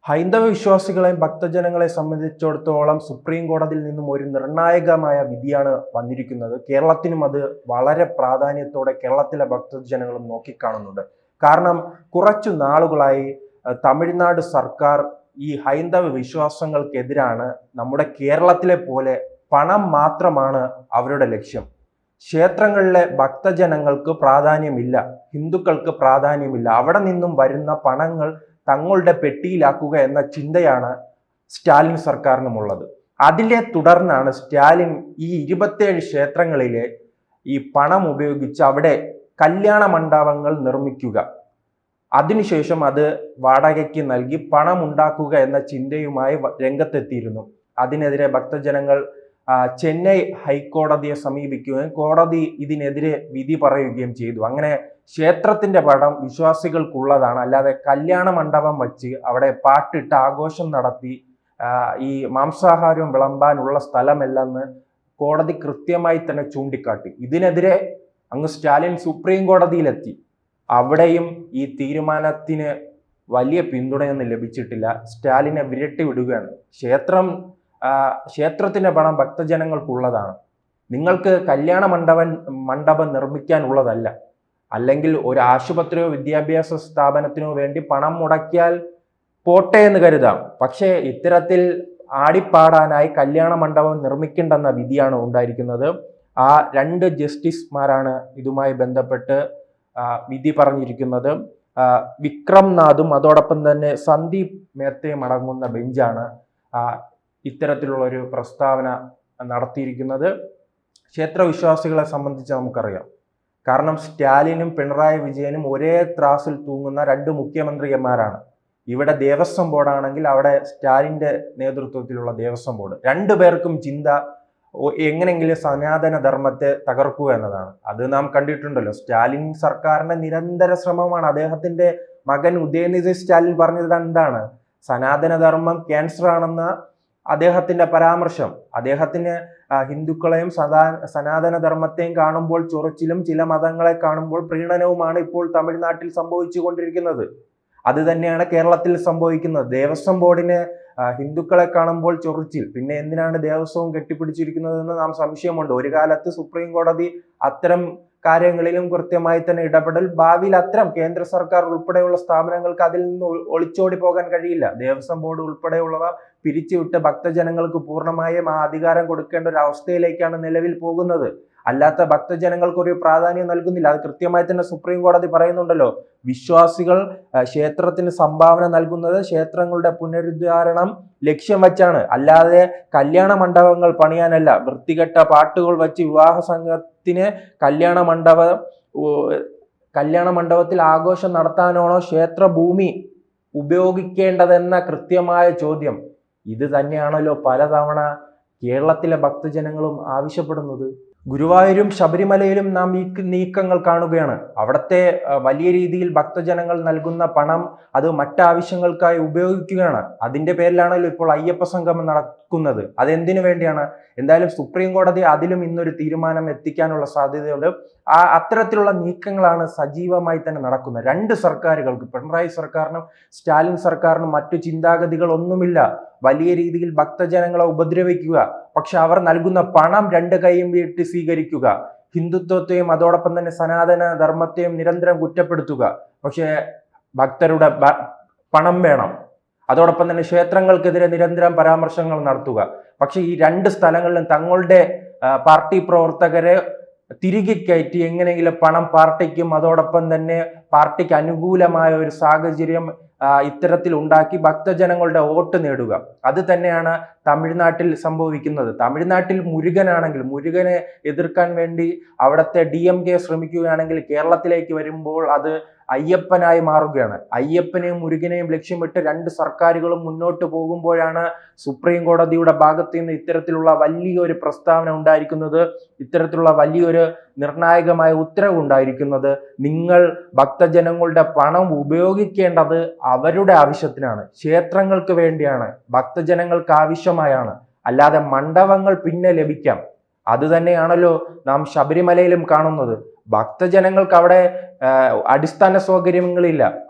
ഹൈന്ദവ വിശ്വാസികളെയും ഭക്തജനങ്ങളെ സംബന്ധിച്ചിടത്തോളം സുപ്രീം കോടതിയിൽ നിന്നും ഒരു നിർണായകമായ വിധിയാണ് വന്നിരിക്കുന്നത്. കേരളത്തിനും അത് വളരെ പ്രാധാന്യത്തോടെ കേരളത്തിലെ ഭക്തജനങ്ങളും നോക്കിക്കാണുന്നുണ്ട്. കാരണം കുറച്ചു നാളുകളായി തമിഴ്നാട് സർക്കാർ ഈ ഹൈന്ദവ വിശ്വാസങ്ങൾക്കെതിരാണ്. നമ്മുടെ കേരളത്തിലെ പോലെ പണം മാത്രമാണ് അവരുടെ ലക്ഷ്യം. ക്ഷേത്രങ്ങളിലെ ഭക്തജനങ്ങൾക്ക് പ്രാധാന്യമില്ല, ഹിന്ദുക്കൾക്ക് പ്രാധാന്യമില്ല. അവിടെ നിന്നും വരുന്ന പണങ്ങൾ തങ്ങളുടെ പെട്ടിയിലാക്കുക എന്ന ചിന്തയാണ് സ്റ്റാലിൻ സർക്കാരിനുമുള്ളത്. അതിനെ തുടർന്നാണ് സ്റ്റാലിൻ ഈ 27 ക്ഷേത്രങ്ങളിലെ ഈ പണം ഉപയോഗിച്ച് അവിടെ കല്യാണ മണ്ഡപങ്ങൾ നിർമ്മിക്കുക, അതിനുശേഷം അത് വാടകയ്ക്ക് നൽകി പണം ഉണ്ടാക്കുക എന്ന ചിന്തയുമായി രംഗത്തെത്തിയിരുന്നു. അതിനെതിരെ ഭക്തജനങ്ങൾ ചെന്നൈ ഹൈക്കോടതിയെ സമീപിക്കുകയും കോടതി ഇതിനെതിരെ വിധി പറയുകയും ചെയ്തു. അങ്ങനെ ക്ഷേത്രത്തിന്റെ പണം വിശ്വാസികൾക്കുള്ളതാണ്, അല്ലാതെ കല്യാണ മണ്ഡപം വച്ച് അവിടെ പാട്ടിട്ട് ആഘോഷം നടത്തി ഈ മാംസാഹാരം വിളമ്പാനുള്ള സ്ഥലമല്ലെന്ന് കോടതി കൃത്യമായി തന്നെ ചൂണ്ടിക്കാട്ടി. ഇതിനെതിരെ അങ്ങ് സ്റ്റാലിൻ സുപ്രീം കോടതിയിലെത്തി. അവിടെയും ഈ തീരുമാനത്തിന് വലിയ പിന്തുണയൊന്നും ലഭിച്ചിട്ടില്ല. സ്റ്റാലിനെ വിരട്ടി വിടുകയാണ്. ക്ഷേത്രത്തിന്റെ പണം ഭക്തജനങ്ങൾക്കുള്ളതാണ്, നിങ്ങൾക്ക് കല്യാണ മണ്ഡപം നിർമ്മിക്കാനുള്ളതല്ല. അല്ലെങ്കിൽ ഒരു ആശുപത്രിയോ വിദ്യാഭ്യാസ സ്ഥാപനത്തിനോ വേണ്ടി പണം മുടക്കിയാൽ പോട്ടെ എന്ന് കരുതാം. പക്ഷേ ഇത്തരത്തിൽ ആടിപ്പാടാനായി കല്യാണ മണ്ഡപം നിർമ്മിക്കേണ്ടെന്ന വിധിയാണ് ഉണ്ടായിരിക്കുന്നത്. ആ 2 ജസ്റ്റിസുമാരാണ് ഇതുമായി ബന്ധപ്പെട്ട് വിധി പറഞ്ഞിരിക്കുന്നത്. വിക്രം നാഥും അതോടൊപ്പം തന്നെ സന്ദീപ് മേത്തയും അടങ്ങുന്ന ബെഞ്ചാണ് ഇത്തരത്തിലുള്ള ഒരു പ്രസ്താവന നടത്തിയിരിക്കുന്നത്. ക്ഷേത്രവിശ്വാസികളെ സംബന്ധിച്ച് നമുക്കറിയാം. കാരണം സ്റ്റാലിനും പിണറായി വിജയനും ഒരേ ത്രാസിൽ തൂങ്ങുന്ന 2 മുഖ്യമന്ത്രിമാരാണ്. ഇവിടെ ദേവസ്വം ബോർഡാണെങ്കിൽ അവിടെ സ്റ്റാലിന്റെ നേതൃത്വത്തിലുള്ള ദേവസ്വം ബോർഡ്. 2 പേർക്കും ചിന്ത എങ്ങനെയെങ്കിലും സനാതന ധർമ്മത്തെ തകർക്കുക എന്നതാണ്. അത് നാം കണ്ടിട്ടുണ്ടല്ലോ. സ്റ്റാലിൻ സർക്കാരിന്റെ നിരന്തര ശ്രമമാണ്. അദ്ദേഹത്തിന്റെ മകൻ ഉദയനിധി സ്റ്റാലിൻ പറഞ്ഞത് എന്താണ്? സനാതന ധർമ്മം ക്യാൻസർ ആണെന്ന അദ്ദേഹത്തിന്റെ പരാമർശം. അദ്ദേഹത്തിന് ഹിന്ദുക്കളെയും സനാതന ധർമ്മത്തെയും കാണുമ്പോൾ ചൊറിച്ചിലും ചില മതങ്ങളെ കാണുമ്പോൾ പ്രീണനവുമാണ് ഇപ്പോൾ തമിഴ്നാട്ടിൽ സംഭവിച്ചു കൊണ്ടിരിക്കുന്നത്. അത് തന്നെയാണ് കേരളത്തിൽ സംഭവിക്കുന്നത്. ദേവസ്വം ബോർഡിന് ഹിന്ദുക്കളെ കാണുമ്പോൾ ചൊറിച്ചിൽ, പിന്നെ എന്തിനാണ് ദേവസ്വം കെട്ടിപ്പിടിച്ചിരിക്കുന്നതെന്ന് നാം സംശയമുണ്ട്. ഒരു കാലത്ത് സുപ്രീം കോടതി അത്തരം കാര്യങ്ങളിലും കൃത്യമായി തന്നെ ഇടപെടൽ. ഭാവിയിൽ അത്തരം കേന്ദ്ര സർക്കാർ ഉൾപ്പെടെയുള്ള സ്ഥാപനങ്ങൾക്ക് അതിൽ നിന്ന് ഒളിച്ചോടി പോകാൻ കഴിയില്ല. ദേവസ്വം ബോർഡ് ഉൾപ്പെടെയുള്ളവ പിരിച്ചുവിട്ട് ഭക്തജനങ്ങൾക്ക് പൂർണ്ണമായും ആ അധികാരം കൊടുക്കേണ്ട ഒരു അവസ്ഥയിലേക്കാണ് നിലവിൽ പോകുന്നത്. അല്ലാത്ത ഭക്തജനങ്ങൾക്ക് ഒരു പ്രാധാന്യം നൽകുന്നില്ല. അത് കൃത്യമായി തന്നെ സുപ്രീം കോടതി പറയുന്നുണ്ടല്ലോ. വിശ്വാസികൾ ക്ഷേത്രത്തിന് സംഭാവന നൽകുന്നത് ക്ഷേത്രങ്ങളുടെ പുനരുദ്ധാരണം ലക്ഷ്യം വച്ചാണ്, അല്ലാതെ കല്യാണ മണ്ഡപങ്ങൾ പണിയാനല്ല. വൃത്തികെട്ട പാട്ടുകൾ വച്ച് വിവാഹ സംഘത്തിന് കല്യാണ മണ്ഡപത്തിൽ ആഘോഷം നടത്താനാണോ ക്ഷേത്ര ഭൂമി ഉപയോഗിക്കേണ്ടതെന്ന കൃത്യമായ ചോദ്യം. ഇത് തന്നെയാണല്ലോ പലതവണ കേരളത്തിലെ ഭക്തജനങ്ങളും ആവശ്യപ്പെടുന്നത്. ഗുരുവായൂരും ശബരിമലയിലും നാം ഈ നീക്കങ്ങൾ കാണുകയാണ്. അവിടുത്തെ വലിയ രീതിയിൽ ഭക്തജനങ്ങൾ നൽകുന്ന പണം അത് മറ്റാവശ്യങ്ങൾക്കായി ഉപയോഗിക്കുകയാണ്. അതിന്റെ പേരിലാണല്ലോ ഇപ്പോൾ അയ്യപ്പ സംഗമം നടക്കുന്നത്. അതെന്തിനു വേണ്ടിയാണ്? എന്തായാലും സുപ്രീം കോടതി അതിലും ഇന്നൊരു തീരുമാനം എത്തിക്കാനുള്ള സാധ്യതയുണ്ട്. അത്തരത്തിലുള്ള നീക്കങ്ങളാണ് സജീവമായി തന്നെ നടക്കുന്നത്. 2 സർക്കാരുകൾക്ക്, പിണറായി സർക്കാരിനും സ്റ്റാലിൻ സർക്കാരിനും മറ്റു ചിന്താഗതികൾ ഒന്നുമില്ല. വലിയ രീതിയിൽ ഭക്തജനങ്ങളെ ഉപദ്രവിക്കുക, പക്ഷെ അവർ നൽകുന്ന പണം 2 കൈയും വീട്ടി സ്വീകരിക്കുക. ഹിന്ദുത്വത്തെയും അതോടൊപ്പം തന്നെ സനാതന ധർമ്മത്തെയും നിരന്തരം കുറ്റപ്പെടുത്തുക. പക്ഷെ ഭക്തരുടെ പണം വേണം. അതോടൊപ്പം തന്നെ ക്ഷേത്രങ്ങൾക്കെതിരെ നിരന്തരം പരാമർശങ്ങൾ നടത്തുക. പക്ഷെ ഈ 2 സ്ഥലങ്ങളിലും തങ്ങളുടെ പാർട്ടി പ്രവർത്തകരെ തിരികെ കയറ്റി എങ്ങനെയെങ്കിലും പണം പാർട്ടിക്കും അതോടൊപ്പം തന്നെ പാർട്ടിക്ക് അനുകൂലമായ ഒരു സാഹചര്യം ഇത്തരത്തിൽ ഉണ്ടാക്കി ഭക്തജനങ്ങളുടെ വോട്ട് നേടുക. അത് തന്നെയാണ് തമിഴ്നാട്ടിൽ സംഭവിക്കുന്നത്. തമിഴ്നാട്ടിൽ മുരുകനാണെങ്കിൽ മുരുകനെ എതിർക്കാൻ വേണ്ടി അവിടുത്തെ DMK ശ്രമിക്കുകയാണെങ്കിൽ കേരളത്തിലേക്ക് വരുമ്പോൾ അത് അയ്യപ്പനായി മാറുകയാണ്. അയ്യപ്പനെയും മുരുകനെയും ലക്ഷ്യമിട്ട് 2 സർക്കാരുകളും മുന്നോട്ട് പോകുമ്പോഴാണ് സുപ്രീം കോടതിയുടെ ഭാഗത്ത് നിന്ന് ഇത്തരത്തിലുള്ള വലിയൊരു പ്രസ്താവന ഉണ്ടായിരിക്കുന്നത്, ഇത്തരത്തിലുള്ള വലിയൊരു നിർണായകമായ ഉത്തരവ് ഉണ്ടായിരിക്കുന്നത്. നിങ്ങൾ ഭക്തജനങ്ങളുടെ പണം ഉപയോഗിക്കേണ്ടത് അവരുടെ ആവശ്യത്തിനാണ്, ക്ഷേത്രങ്ങൾക്ക് വേണ്ടിയാണ്, ഭക്തജനങ്ങൾക്ക് ആവശ്യമായാണ്, അല്ലാതെ മണ്ഡപങ്ങൾ പിന്നെ ലഭിക്കാം. അത് തന്നെയാണല്ലോ നാം ശബരിമലയിലും കാണുന്നത്. ഭക്തജനങ്ങൾക്ക് അവിടെ അടിസ്ഥാന സൗകര്യങ്ങളില്ല.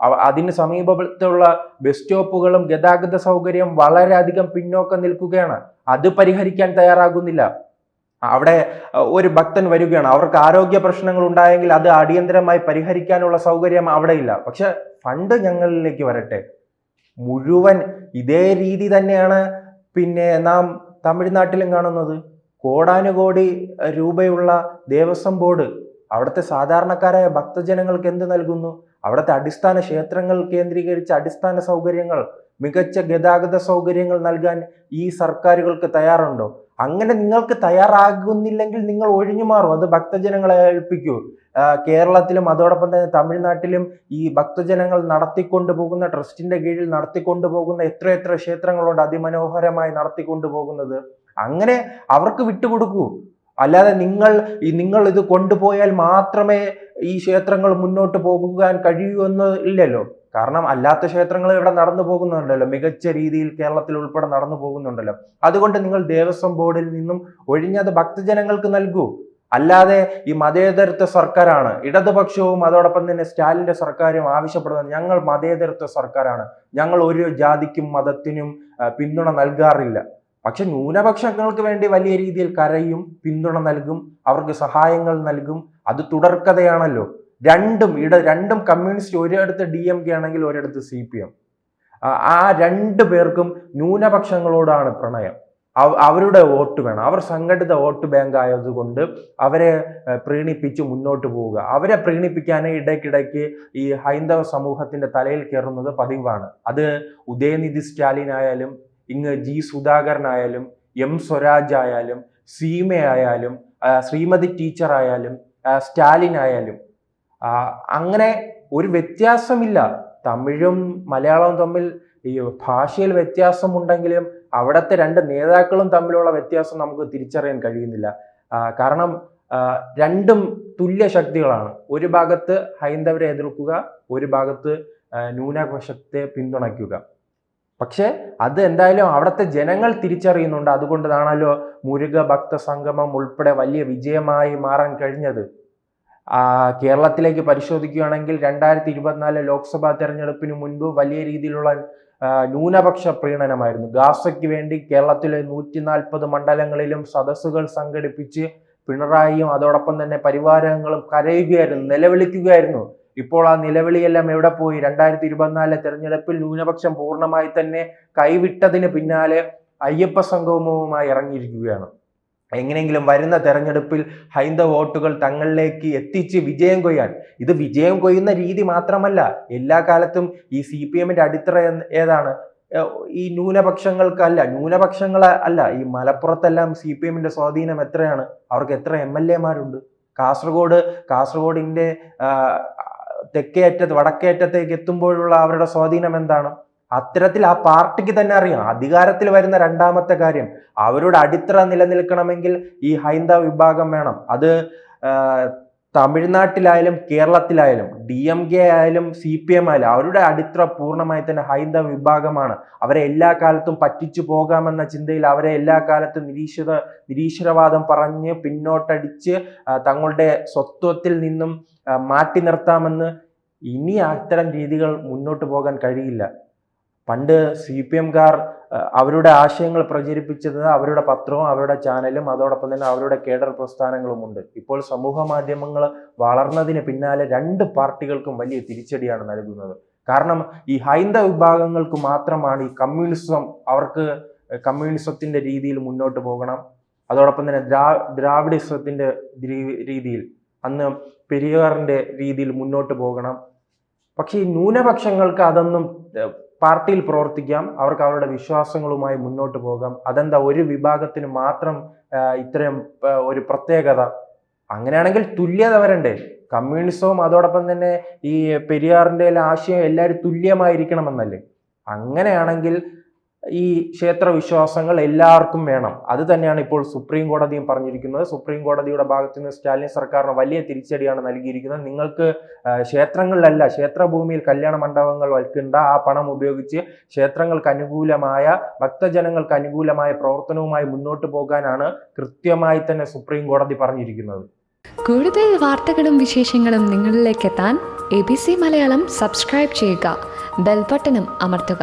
അതിന് സമീപത്തുള്ള ബസ് സ്റ്റോപ്പുകളും ഗതാഗത സൗകര്യം വളരെയധികം പിന്നോക്കം നിൽക്കുകയാണ്. അത് പരിഹരിക്കാൻ തയ്യാറാകുന്നില്ല. അവിടെ ഒരു ഭക്തൻ വരികയാണ്, അവർക്ക് ആരോഗ്യ പ്രശ്നങ്ങൾ ഉണ്ടായെങ്കിൽ അത് അടിയന്തരമായി പരിഹരിക്കാനുള്ള സൗകര്യം അവിടെ ഇല്ല. പക്ഷെ ഫണ്ട് ഞങ്ങളിലേക്ക് വരട്ടെ. മുഴുവൻ ഇതേ രീതി തന്നെയാണ് നാം തമിഴ്നാട്ടിലും കാണുന്നത്. കോടാനുകോടി രൂപയുള്ള ദേവസ്വം ബോർഡ് അവിടുത്തെ സാധാരണക്കാരായ ഭക്തജനങ്ങൾക്ക് എന്ത് നൽകുന്നു? അവിടുത്തെ അടിസ്ഥാന ക്ഷേത്രങ്ങൾ കേന്ദ്രീകരിച്ച് അടിസ്ഥാന സൗകര്യങ്ങൾ, മികച്ച ഗതാഗത സൗകര്യങ്ങൾ നൽകാൻ ഈ സർക്കാരുകൾക്ക് തയ്യാറുണ്ടോ? അങ്ങനെ നിങ്ങൾക്ക് തയ്യാറാകുന്നില്ലെങ്കിൽ നിങ്ങൾ ഒഴിഞ്ഞു മാറും. അത് ഭക്തജനങ്ങളെ ഏൽപ്പിക്കൂ. കേരളത്തിലും അതോടൊപ്പം തന്നെ തമിഴ്നാട്ടിലും ഈ ഭക്തജനങ്ങൾ നടത്തിക്കൊണ്ടു പോകുന്ന ട്രസ്റ്റിന്റെ കീഴിൽ നടത്തിക്കൊണ്ടു പോകുന്ന എത്ര ക്ഷേത്രങ്ങളുണ്ട് അതിമനോഹരമായി നടത്തിക്കൊണ്ടു പോകുന്നത്. അങ്ങനെ അവർക്ക് വിട്ടുകൊടുക്കൂ. അല്ലാതെ നിങ്ങൾ ഇത് കൊണ്ടുപോയാൽ മാത്രമേ ഈ ക്ഷേത്രങ്ങൾ മുന്നോട്ട് പോകാൻ കഴിയൂ എന്ന് ഇല്ലല്ലോ. കാരണം അല്ലാത്ത ക്ഷേത്രങ്ങൾ ഇവിടെ നടന്നു പോകുന്നുണ്ടല്ലോ, മികച്ച രീതിയിൽ കേരളത്തിൽ ഉൾപ്പെടെ നടന്നു പോകുന്നുണ്ടല്ലോ. അതുകൊണ്ട് നിങ്ങൾ ദേവസ്വം ബോർഡിൽ നിന്നും ഒഴിഞ്ഞത് ഭക്തജനങ്ങൾക്ക് നൽകൂ. അല്ലാതെ ഈ മതേതരത്വ സർക്കാരാണ്, ഇടതുപക്ഷവും അതോടൊപ്പം തന്നെ സ്റ്റാലിന്റെ സർക്കാരും ആവശ്യപ്പെടുന്നത്, ഞങ്ങൾ മതേതരത്വ സർക്കാരാണ്, ഞങ്ങൾ ഒരു ജാതിക്കും മതത്തിനും പിന്തുണ നൽകാറില്ല. പക്ഷെ ന്യൂനപക്ഷങ്ങൾക്ക് വേണ്ടി വലിയ രീതിയിൽ കരയും, പിന്തുണ നൽകും, അവർക്ക് സഹായങ്ങൾ നൽകും. അത് തുടർക്കഥയാണല്ലോ. രണ്ടും കമ്മ്യൂണിസ്റ്റ്, ഒരിടത്ത് DMK ആണെങ്കിൽ ഒരിടത്ത് CPM. ആ രണ്ടു പേർക്കും ന്യൂനപക്ഷങ്ങളോടാണ് പ്രണയം. അവരുടെ വോട്ട് വേണം. അവർ സംഘടിത വോട്ട് ബാങ്ക് ആയതുകൊണ്ട് അവരെ പ്രീണിപ്പിച്ച് മുന്നോട്ട് പോവുക. അവരെ പ്രീണിപ്പിക്കാനേ ഇടയ്ക്കിടയ്ക്ക് ഈ ഹൈന്ദവ സമൂഹത്തിന്റെ തലയിൽ കയറുന്നത് പതിവാണ്. അത് ഉദയനിധി സ്റ്റാലിൻ ആയാലും, ഇങ്ങ് G സുധാകരനായാലും, M സ്വരാജ് ആയാലും, സീമ ആയാലും, ശ്രീമതി ടീച്ചർ ആയാലും, സ്റ്റാലിൻ ആയാലും, അങ്ങനെ ഒരു വ്യത്യാസമില്ല. തമിഴും മലയാളവും തമ്മിൽ ഈ ഭാഷയിൽ വ്യത്യാസമുണ്ടെങ്കിലും അവിടുത്തെ രണ്ട് നേതാക്കളും തമ്മിലുള്ള വ്യത്യാസം നമുക്ക് തിരിച്ചറിയാൻ കഴിയുന്നില്ല. കാരണം രണ്ടും തുല്യ ശക്തികളാണ്. ഒരു ഭാഗത്ത് ഹൈന്ദവരെ എതിർക്കുക, ഒരു ഭാഗത്ത് ന്യൂനപക്ഷത്തെ പിന്തുണയ്ക്കുക. പക്ഷെ അത് എന്തായാലും അവിടുത്തെ ജനങ്ങൾ തിരിച്ചറിയുന്നുണ്ട്. അതുകൊണ്ടാണല്ലോ മുരുക ഭക്ത സംഗമം ഉൾപ്പെടെ വലിയ വിജയമായി മാറാൻ കഴിഞ്ഞത്. കേരളത്തിലേക്ക് പരിശോധിക്കുകയാണെങ്കിൽ 2024 ലോക്സഭാ തെരഞ്ഞെടുപ്പിന് മുൻപ് വലിയ രീതിയിലുള്ള ന്യൂനപക്ഷ പ്രീണനമായിരുന്നു. ഗാസയ്ക്ക് വേണ്ടി കേരളത്തിലെ 140 മണ്ഡലങ്ങളിലും സദസ്സുകൾ സംഘടിപ്പിച്ച് പിണറായിയും അതോടൊപ്പം തന്നെ പരിവാരങ്ങളും കരയുകയായിരുന്നു, നിലവിളിക്കുകയായിരുന്നു. ഇപ്പോൾ ആ നിലവിളിയെല്ലാം എവിടെ പോയി? 2024 തെരഞ്ഞെടുപ്പിൽ ന്യൂനപക്ഷം പൂർണ്ണമായി തന്നെ കൈവിട്ടതിന് പിന്നാലെ അയ്യപ്പ സംഗമവുമായി ഇറങ്ങിയിരിക്കുകയാണ്. എങ്ങനെയെങ്കിലും വരുന്ന തെരഞ്ഞെടുപ്പിൽ ഹൈന്ദവ വോട്ടുകൾ തങ്ങളിലേക്ക് എത്തിച്ച് വിജയം കൊയ്യാൻ. ഇത് വിജയം കൊയ്യുന്ന രീതി മാത്രമല്ല, എല്ലാ കാലത്തും ഈ CPMന്റെ അടിത്തറ ഏതാണ്? ഈ ന്യൂനപക്ഷങ്ങളെ അല്ല. ഈ മലപ്പുറത്തെല്ലാം CPMന്റെ സ്വാധീനം എത്രയാണ്? അവർക്ക് എത്ര MLA മാരുണ്ട്? കാസർഗോഡിന്റെ തെക്കേ അറ്റത്ത് വടക്കേ അറ്റത്തേക്ക് എത്തുമ്പോഴുള്ള അവരുടെ സ്വാധീനം എന്താണ്? അത്തരത്തിൽ ആ പാർട്ടിക്ക് തന്നെ അറിയാം. അധികാരത്തിൽ വരുന്ന രണ്ടാമത്തെ കാര്യം, അവരുടെ അടിത്തറ നിലനിൽക്കണമെങ്കിൽ ഈ ഹൈന്ദവ വിഭാഗം വേണം. അത് തമിഴ്നാട്ടിലായാലും കേരളത്തിലായാലും DMK ആയാലും CPM ആയാലും അവരുടെ അടിത്തറ പൂർണ്ണമായി തന്നെ ഹൈന്ദവ വിഭാഗമാണ്. അവരെ എല്ലാ കാലത്തും പറ്റിച്ചു പോകാമെന്ന ചിന്തയിൽ അവരെ എല്ലാ കാലത്തും നിരീശ്വരവാദം പറഞ്ഞ് പിന്നോട്ടടിച്ച് തങ്ങളുടെ സ്വത്വത്തിൽ നിന്നും മാറ്റി നിർത്താമെന്ന് ഇനി അത്തരം രീതികൾ മുന്നോട്ട് പോകാൻ കഴിയില്ല. പണ്ട് CPMകാർ അവരുടെ ആശയങ്ങൾ പ്രചരിപ്പിച്ചത് അവരുടെ പത്രവും അവരുടെ ചാനലും അതോടൊപ്പം തന്നെ അവരുടെ കേഡർ പ്രസ്ഥാനങ്ങളുമുണ്ട്. ഇപ്പോൾ സമൂഹ മാധ്യമങ്ങൾ വളർന്നതിന് പിന്നാലെ രണ്ട് പാർട്ടികൾക്കും വലിയ തിരിച്ചടിയാണ് നൽകുന്നത്. കാരണം ഈ ഹൈന്ദവ വിഭാഗങ്ങൾക്ക് മാത്രമാണ് ഈ കമ്മ്യൂണിസം, അവർക്ക് കമ്മ്യൂണിസത്തിന്റെ രീതിയിൽ മുന്നോട്ട് പോകണം, അതോടൊപ്പം തന്നെ ദ്രാവിഡിസത്തിന്റെ രീതിയിൽ, അന്ന് പെരിയാറിന്റെ രീതിയിൽ മുന്നോട്ട് പോകണം. പക്ഷേ ഈ ന്യൂനപക്ഷങ്ങൾക്ക് അതൊന്നും പാർട്ടിയിൽ പ്രവർത്തിക്കാം, അവർക്ക് അവരുടെ വിശ്വാസങ്ങളുമായി മുന്നോട്ട് പോകാം. അതെന്താ ഒരു വിഭാഗത്തിന് മാത്രം ഇത്രയും ഒരു പ്രത്യേകത? അങ്ങനെയാണെങ്കിൽ തുല്യത വരണ്ടേ? കമ്മ്യൂണിസവും അതോടൊപ്പം തന്നെ ഈ പെരിയാറിന്റെ ആശയം എല്ലാവരും തുല്യമായിരിക്കണമെന്നല്ലേ? അങ്ങനെയാണെങ്കിൽ ഈ ക്ഷേത്ര വിശ്വാസങ്ങൾ എല്ലാവർക്കും വേണം. അത് തന്നെയാണ് ഇപ്പോൾ സുപ്രീം കോടതിയും പറഞ്ഞിരിക്കുന്നത്. സുപ്രീം കോടതിയുടെ ഭാഗത്ത് നിന്ന് സ്റ്റാലിൻ സർക്കാരിന് വലിയ തിരിച്ചടിയാണ് നൽകിയിരിക്കുന്നത്. നിങ്ങൾക്ക് ക്ഷേത്രങ്ങളിലല്ല, ക്ഷേത്രഭൂമിയിൽ കല്യാണ മണ്ഡപങ്ങൾ വയ്ക്കേണ്ട, ആ പണം ഉപയോഗിച്ച് ക്ഷേത്രങ്ങൾക്ക് അനുകൂലമായ, ഭക്തജനങ്ങൾക്ക് അനുകൂലമായ പ്രവർത്തനവുമായി മുന്നോട്ട് പോകാനാണ് കൃത്യമായി തന്നെ സുപ്രീം കോടതി പറഞ്ഞിരിക്കുന്നത്. കൂടുതൽ വാർത്തകളും വിശേഷങ്ങളും നിങ്ങളിലേക്ക് എത്താൻ ABC മലയാളം സബ്സ്ക്രൈബ് ചെയ്യുക, ബെൽ ബട്ടണും അമർത്തുക.